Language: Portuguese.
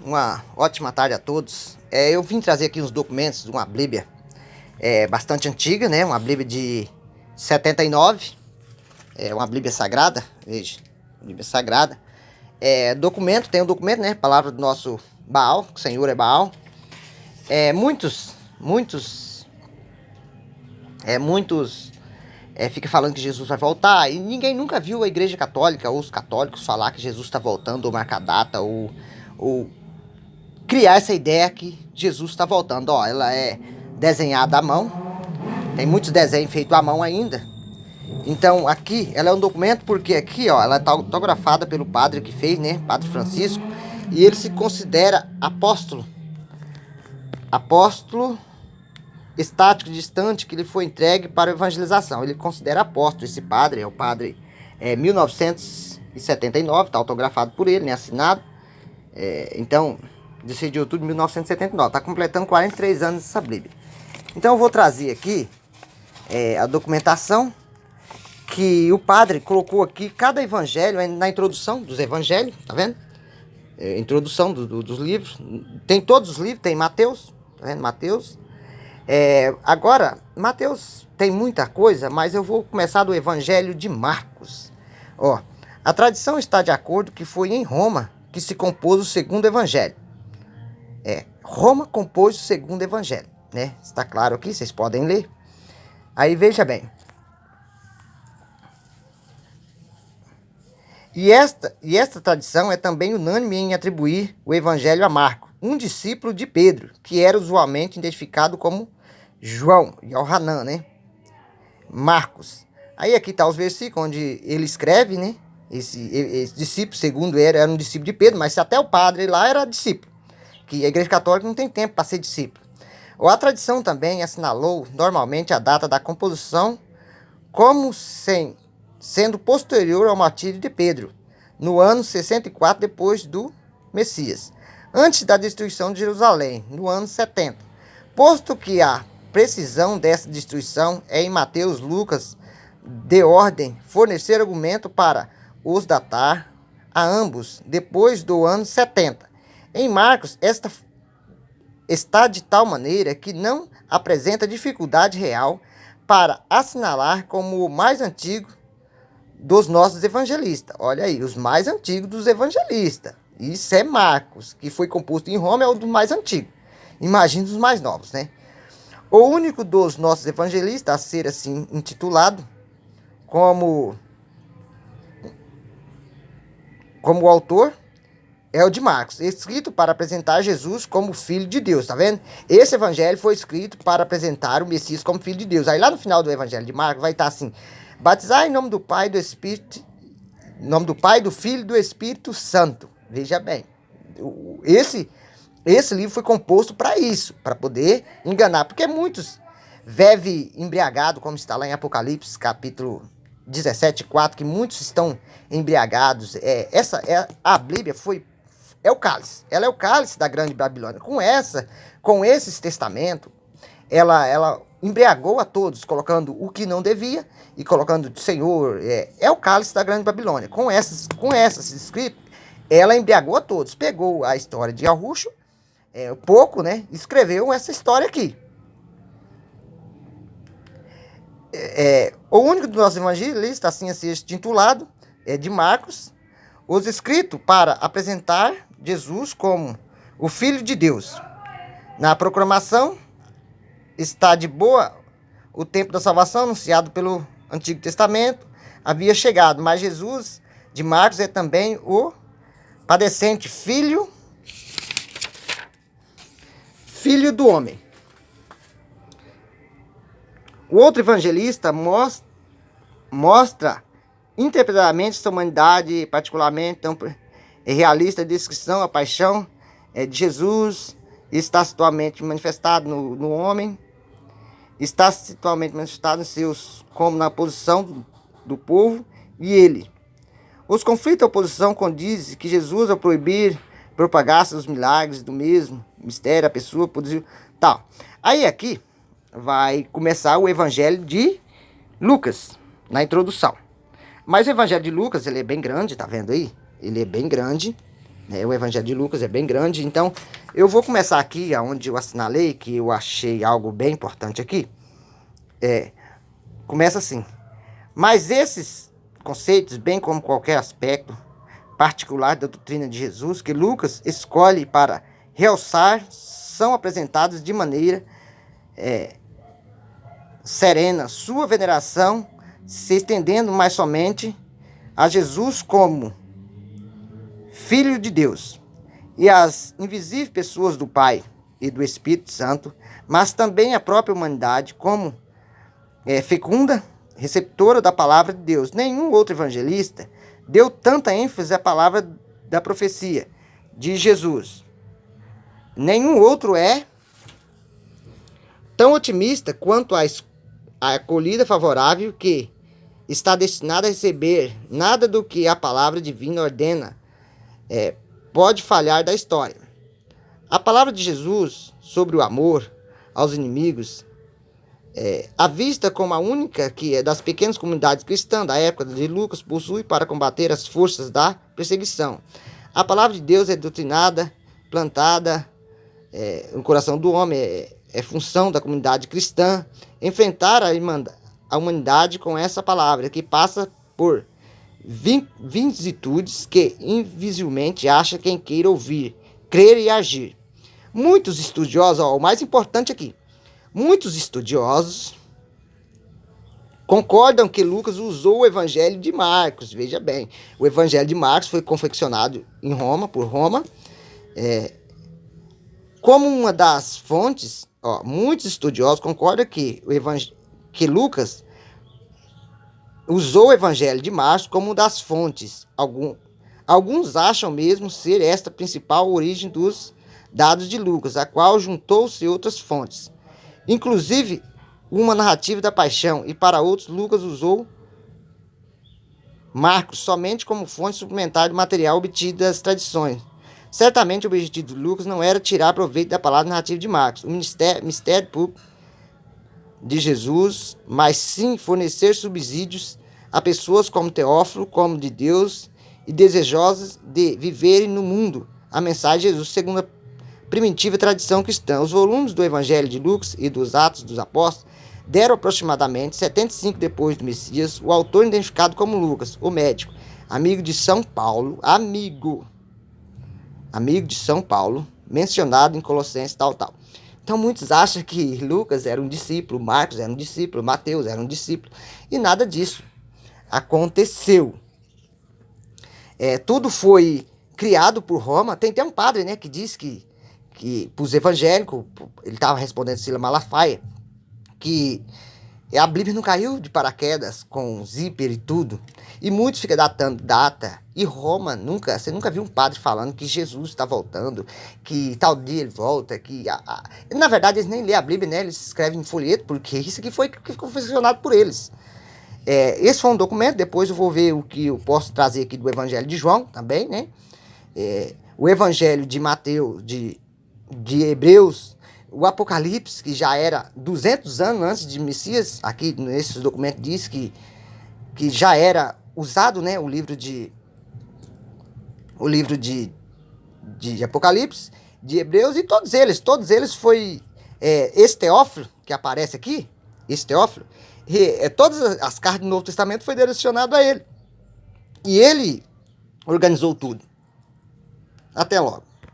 Uma ótima tarde a todos. Eu vim trazer aqui uns documentos de uma Bíblia bastante antiga, né? Uma Bíblia de 79, uma Bíblia sagrada, veja, Bíblia sagrada. Tem um documento, né? Palavra do nosso Baal, que o Senhor é Baal. Muitos fica falando que Jesus vai voltar e ninguém nunca viu a Igreja Católica ou os católicos falar que Jesus está voltando ou marcar data ou criar essa ideia que Jesus está voltando. Ó, ela é desenhada à mão, tem muitos desenhos feitos à mão ainda. Então aqui ela é um documento porque aqui, ó, ela está autografada pelo padre que fez, né, Padre Francisco, e ele se considera apóstolo estático distante, que ele foi entregue para a evangelização. Ele considera apóstolo esse padre, é o padre 1979, está autografado por ele, né, assinado. Então, 16 de outubro de 1979, está completando 43 anos essa Bíblia. Então eu vou trazer aqui a documentação que o padre colocou aqui, cada evangelho, na introdução dos evangelhos, tá vendo? Introdução dos livros, tem todos os livros, tem Mateus, tá vendo? Mateus. Agora, Mateus tem muita coisa, mas eu vou começar do evangelho de Marcos. Ó, a tradição está de acordo que foi em Roma que se compôs o segundo evangelho. Roma compôs o segundo evangelho, né? Está claro aqui, vocês podem ler. Aí veja bem. E esta tradição é também unânime em atribuir o evangelho a Marcos, um discípulo de Pedro, que era usualmente identificado como João, Yohanan, né? Marcos. Aí aqui está os versículos onde ele escreve, né? Esse discípulo, segundo ele, era um discípulo de Pedro, mas até o padre lá era discípulo, que a Igreja Católica não tem tempo para ser discípulo. A tradição também assinalou normalmente a data da composição como sendo posterior ao martírio de Pedro, no ano 64 depois do Messias, antes da destruição de Jerusalém, no ano 70. Posto que a precisão dessa destruição é em Mateus, Lucas, de ordem fornecer argumento para os datar a ambos depois do ano 70. Em Marcos, esta está de tal maneira que não apresenta dificuldade real para assinalar como o mais antigo dos nossos evangelistas. Olha aí, os mais antigos dos evangelistas. Isso é Marcos, que foi composto em Roma, é o do mais antigo. Imagina os mais novos, né? O único dos nossos evangelistas a ser assim intitulado como o autor é o de Marcos, escrito para apresentar Jesus como Filho de Deus, tá vendo? Esse evangelho foi escrito para apresentar o Messias como Filho de Deus. Aí lá no final do evangelho de Marcos vai estar assim: batizar em nome do Pai, do Espírito, em nome do Pai, do Filho e do Espírito Santo. Veja bem, esse livro foi composto para isso, para poder enganar, porque muitos vivem embriagados, como está lá em Apocalipse, capítulo 17:4, que muitos estão embriagados. A Bíblia é o cálice. Ela é o cálice da grande Babilônia. Com esses testamentos, ela embriagou a todos, colocando o que não devia e colocando o Senhor. É o cálice da grande Babilônia. Com essas escritos, ela embriagou a todos. Pegou a história de Arruxo, pouco, né? Escreveu essa história aqui. O único dos nossos evangelistas, assim a ser intitulado, é de Marcos, os escritos para apresentar Jesus como o Filho de Deus. Na proclamação está de boa o tempo da salvação anunciado pelo Antigo Testamento havia chegado, mas Jesus de Marcos é também o padecente filho do homem. O outro evangelista mostra interpretadamente sua humanidade, particularmente tão realista descrição, a paixão de Jesus está situalmente manifestado no homem, está situalmente manifestado em seus, como na posição do povo e ele. Os conflitos da oposição condizem que Jesus, ao proibir propagar-se os milagres do mesmo mistério, a pessoa produziu tal. Aí aqui vai começar o evangelho de Lucas, na introdução. Mas o evangelho de Lucas, ele é bem grande, tá vendo aí? Ele é bem grande. O Evangelho de Lucas é bem grande, então eu vou começar aqui onde eu assinalei, que eu achei algo bem importante aqui. Começa assim: mas esses conceitos, bem como qualquer aspecto particular da doutrina de Jesus que Lucas escolhe para realçar, são apresentados de maneira serena, sua veneração se estendendo mais somente a Jesus como Filho de Deus e as invisíveis pessoas do Pai e do Espírito Santo, mas também a própria humanidade como fecunda, receptora da palavra de Deus. Nenhum outro evangelista deu tanta ênfase à palavra da profecia de Jesus. Nenhum outro é tão otimista quanto a acolhida favorável que está destinada a receber. Nada do que a palavra divina ordena pode falhar da história. A palavra de Jesus sobre o amor aos inimigos a vista como a única que das pequenas comunidades cristãs da época de Lucas possui para combater as forças da perseguição. A palavra de Deus é doutrinada, plantada no coração do homem, é função da comunidade cristã enfrentar a humanidade com essa palavra, que passa por vicissitudes que invisivelmente acha quem queira ouvir, crer e agir. Muitos estudiosos, o mais importante aqui, muitos estudiosos concordam que Lucas usou o Evangelho de Marcos. Veja bem, o Evangelho de Marcos foi confeccionado em Roma, por Roma, como uma das fontes. Muitos estudiosos concordam que Lucas usou o Evangelho de Marcos como uma das fontes. Alguns acham mesmo ser esta a principal origem dos dados de Lucas, a qual juntou-se outras fontes, inclusive uma narrativa da paixão, e para outros Lucas usou Marcos somente como fonte suplementar de material obtido das tradições. Certamente o objetivo de Lucas não era tirar proveito da palavra narrativa de Marcos, o mistério público de Jesus, mas sim fornecer subsídios a pessoas como Teófilo, como de Deus, e desejosas de viverem no mundo a mensagem de Jesus segundo a primitiva tradição cristã. Os volumes do Evangelho de Lucas e dos Atos dos Apóstolos deram aproximadamente 75 depois do Messias. O autor identificado como Lucas, o médico, amigo de São Paulo, amigo de São Paulo, mencionado em Colossenses, tal. Então muitos acham que Lucas era um discípulo, Marcos era um discípulo, Mateus era um discípulo, e nada disso aconteceu. Tudo foi criado por Roma. Tem até um padre, que diz que para os evangélicos, ele estava respondendo Silas Malafaia, que a Bíblia não caiu de paraquedas com zíper e tudo. E muitos ficam datando data. E Roma, você nunca viu um padre falando que Jesus está voltando, que tal dia ele volta, que... Na verdade, eles nem lêem a Bíblia, eles escrevem em folheto, porque isso aqui foi confeccionado por eles. Esse foi um documento, depois eu vou ver o que eu posso trazer aqui do Evangelho de João também, o Evangelho de Mateus, de Hebreus, o Apocalipse, que já era 200 anos antes de Messias. Aqui nesses documentos diz que já era usado, o livro de Apocalipse, de Hebreus, e todos eles foi esse Teófilo que aparece aqui, todas as cartas do Novo Testamento foi direcionado a ele, e ele organizou tudo. Até logo.